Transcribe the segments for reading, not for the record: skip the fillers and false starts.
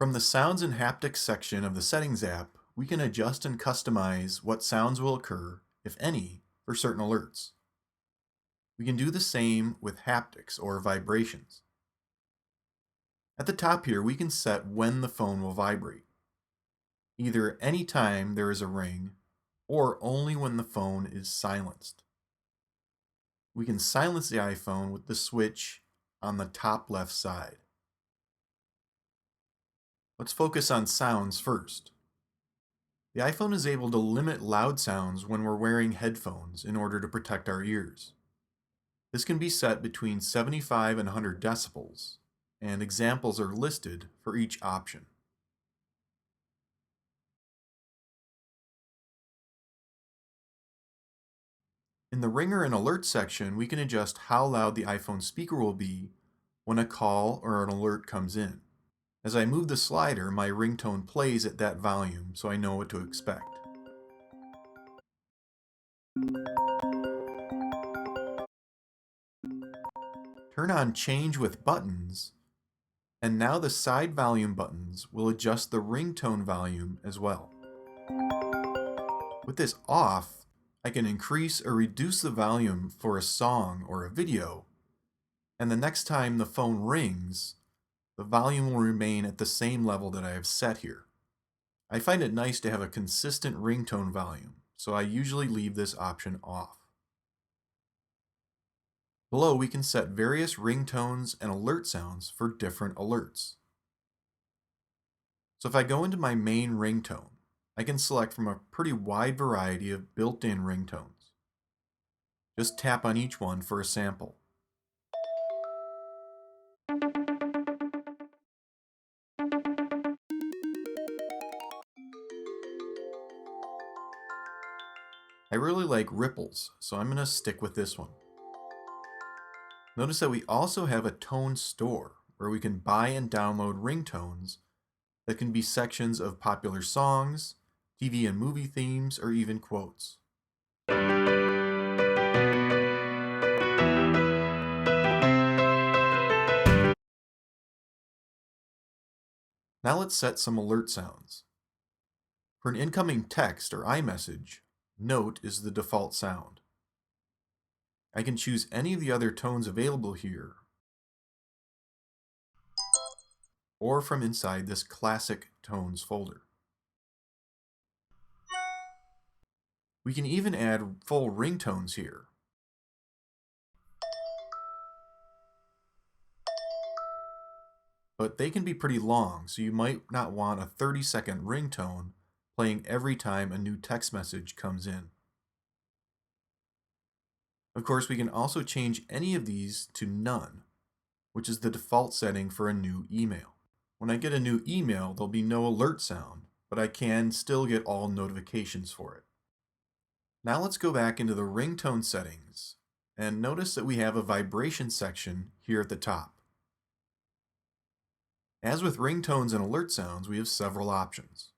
From the Sounds and Haptics section of the Settings app, we can adjust and customize what sounds will occur, if any, for certain alerts. We can do the same with haptics or vibrations. At the top here, we can set when the phone will vibrate, either any time there is a ring or only when the phone is silenced. We can silence the iPhone with the switch on the top left side. Let's focus on sounds first. The iPhone is able to limit loud sounds when we're wearing headphones in order to protect our ears. This can be set between 75 and 100 decibels, and examples are listed for each option. In the ringer and alert section, we can adjust how loud the iPhone speaker will be when a call or an alert comes in. As I move the slider, my ringtone plays at that volume, so I know what to expect. Turn on Change with Buttons, and now the side volume buttons will adjust the ringtone volume as well. With this off, I can increase or reduce the volume for a song or a video, and the next time the phone rings, the volume will remain at the same level that I have set here. I find it nice to have a consistent ringtone volume, so I usually leave this option off. Below, we can set various ringtones and alert sounds for different alerts. So if I go into my main ringtone, I can select from a pretty wide variety of built-in ringtones. Just tap on each one for a sample. I really like ripples, so I'm going to stick with this one. Notice that we also have a tone store where we can buy and download ringtones that can be sections of popular songs, TV and movie themes, or even quotes. Now let's set some alert sounds. For an incoming text or iMessage, Note is the default sound. I can choose any of the other tones available here, or from inside this Classic Tones folder. We can even add full ringtones here. But they can be pretty long, so you might not want a 30-second ringtone playing every time a new text message comes in. Of course, we can also change any of these to none, which is the default setting for a new email. When I get a new email, there'll be no alert sound, but I can still get all notifications for it. Now let's go back into the ringtone settings and notice that we have a vibration section here at the top. As with ringtones and alert sounds, we have several options.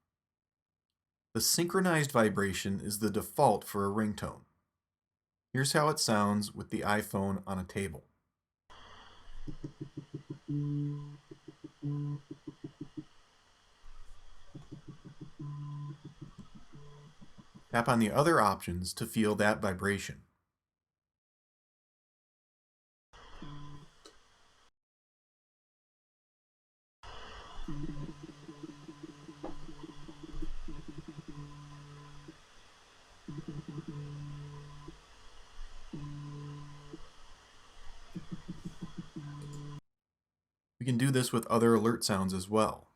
The synchronized vibration is the default for a ringtone. Here's how it sounds with the iPhone on a table. Tap on the other options to feel that vibration. We can do this with other alert sounds as well.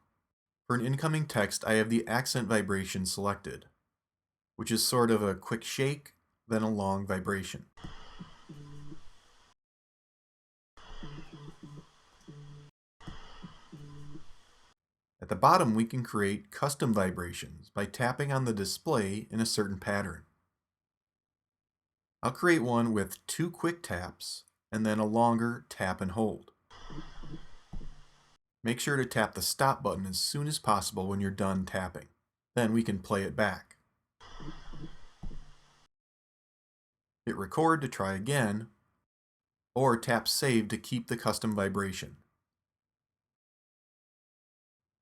For an incoming text, I have the accent vibration selected, which is sort of a quick shake, then a long vibration. At the bottom, we can create custom vibrations by tapping on the display in a certain pattern. I'll create one with 2 quick taps and then a longer tap and hold. Make sure to tap the stop button as soon as possible when you're done tapping. Then we can play it back. Hit record to try again, or tap save to keep the custom vibration.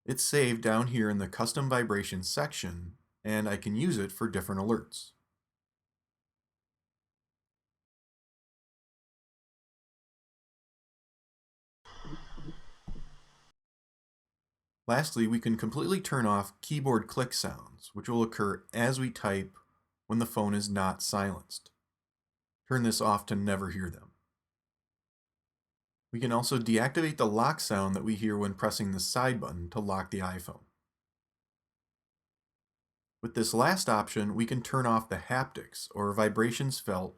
It's saved down here in the custom vibration section, and I can use it for different alerts. Lastly, we can completely turn off keyboard click sounds, which will occur as we type when the phone is not silenced. Turn this off to never hear them. We can also deactivate the lock sound that we hear when pressing the side button to lock the iPhone. With this last option, we can turn off the haptics or vibrations felt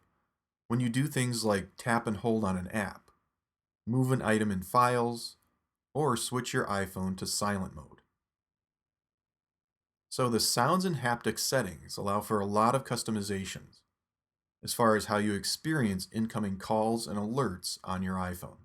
when you do things like tap and hold on an app, move an item in files, or switch your iPhone to silent mode. So the sounds and haptics settings allow for a lot of customizations as far as how you experience incoming calls and alerts on your iPhone.